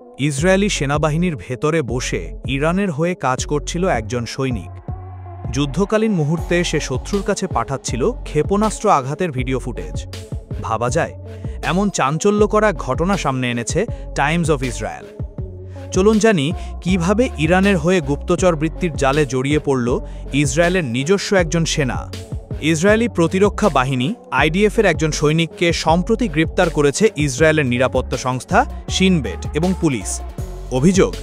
Israeli সেনাবাহিনীর ভেতরে বসে ইরানের হয়ে কাজ করছিল একজন সৈনিক। যুদ্ধকালীন মুহূর্তে সে শত্রুর কাছে পাঠাচ্ছিল ক্ষেপণাস্ত্র আঘাতের ভিডিও ফুটেজ। ভাবা যায়, এমন চাঞ্চল্যকর এক ঘটনা সামনে এনেছে টাইমস অফ ইসরায়েল। চলুন জানি কিভাবে ইরানের হয়ে গুপ্তচর বৃত্তির জালে জড়িয়ে পড়ল ইসরায়েলের নিজস্ব একজন সেনা। ইসরায়েলি প্রতিরক্ষা বাহিনী আইডিএফের একজন সৈনিককে সম্প্রতি গ্রেপ্তার করেছে ইসরায়েলের নিরাপত্তা সংস্থা শিন বেট এবং পুলিশ। অভিযোগ,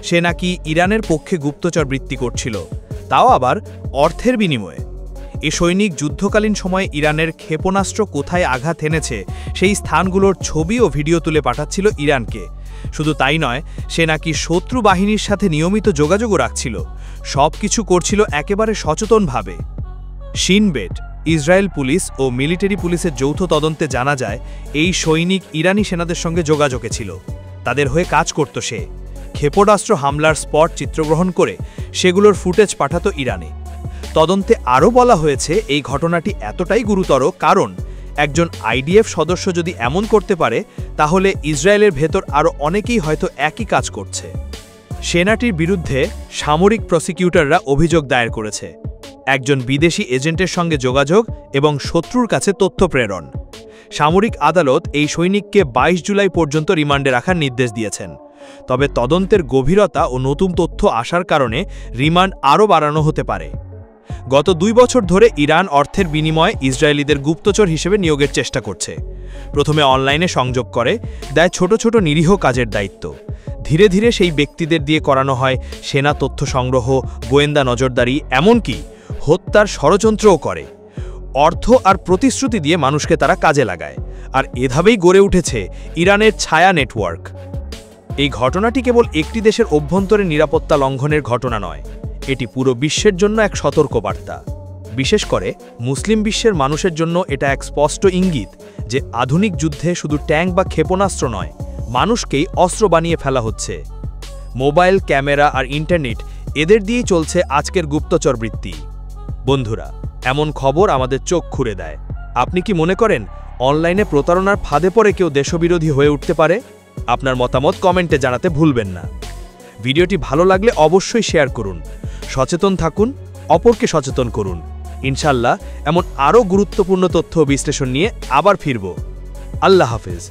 সে নাকি ইরানের পক্ষে গুপ্তচর বৃত্তি করছিল, তাও আবার অর্থের বিনিময়ে। এ সৈনিক যুদ্ধকালীন সময়ে ইরানের ক্ষেপণাস্ত্র কোথায় আঘাত এনেছে সেই স্থানগুলোর ছবি ও ভিডিও তুলে পাঠাচ্ছিল ইরানকে। শুধু তাই নয়, সে নাকি শত্রু বাহিনীর সাথে নিয়মিত যোগাযোগও রাখছিল। সব কিছু করছিল একেবারে সচেতনভাবে। শিন বেট, ইসরায়েল পুলিশ ও মিলিটারি পুলিশের যৌথ তদন্তে জানা যায়, এই সৈনিক ইরানি সেনাদের সঙ্গে যোগাযোগে ছিল। তাদের হয়ে কাজ করত সে। ক্ষেপণাস্ত্র হামলার স্পট চিত্রগ্রহণ করে সেগুলোর ফুটেজ পাঠাত ইরানে। তদন্তে আরও বলা হয়েছে, এই ঘটনাটি এতটাই গুরুতর কারণ একজন আইডিএফ সদস্য যদি এমন করতে পারে, তাহলে ইসরায়েলের ভেতর আরও অনেকেই হয়তো একই কাজ করছে। সেনাটির বিরুদ্ধে সামরিক প্রসিকিউটররা অভিযোগ দায়ের করেছে একজন বিদেশি এজেন্টের সঙ্গে যোগাযোগ এবং শত্রুর কাছে তথ্য প্রেরণ। সামরিক আদালত এই সৈনিককে 22 জুলাই পর্যন্ত রিমান্ডে রাখার নির্দেশ দিয়েছেন। তবে তদন্তের গভীরতা ও নতুন তথ্য আসার কারণে রিমান্ড আরও বাড়ানো হতে পারে। গত 2 বছর ধরে ইরান অর্থের বিনিময়ে ইসরায়েলিদের গুপ্তচর হিসেবে নিয়োগের চেষ্টা করছে। প্রথমে অনলাইনে সংযোগ করে দেয় ছোট ছোট নিরীহ কাজের দায়িত্ব। ধীরে ধীরে সেই ব্যক্তিদের দিয়ে করানো হয় সেনা তথ্য সংগ্রহ, গোয়েন্দা নজরদারি, এমনকি হত্যার ষড়যন্ত্রও করে। অর্থ আর প্রতিশ্রুতি দিয়ে মানুষকে তারা কাজে লাগায়, আর এভাবেই গড়ে উঠেছে ইরানের ছায়া নেটওয়ার্ক। এই ঘটনাটি কেবল একটি দেশের অভ্যন্তরে নিরাপত্তা লঙ্ঘনের ঘটনা নয়, এটি পুরো বিশ্বের জন্য এক সতর্কবার্তা। বিশেষ করে মুসলিম বিশ্বের মানুষের জন্য এটা এক স্পষ্ট ইঙ্গিত যে আধুনিক যুদ্ধে শুধু ট্যাঙ্ক বা ক্ষেপণাস্ত্র নয়, মানুষকেই অস্ত্র বানিয়ে ফেলা হচ্ছে। মোবাইল, ক্যামেরা আর ইন্টারনেট, এদের দিয়েই চলছে আজকের গুপ্তচর বৃত্তি। বন্ধুরা, এমন খবর আমাদের চোখ খুলে দেয়। আপনি কি মনে করেন অনলাইনে প্রতারণার ফাঁদে পড়ে কেউ দেশবিরোধী হয়ে উঠতে পারে? আপনার মতামত কমেন্টে জানাতে ভুলবেন না। ভিডিওটি ভালো লাগলে অবশ্যই শেয়ার করুন। সচেতন থাকুন, অপরকে সচেতন করুন। ইনশাআল্লাহ এমন আরও গুরুত্বপূর্ণ তথ্য ও বিশ্লেষণ নিয়ে আবার ফিরব। আল্লাহ হাফেজ।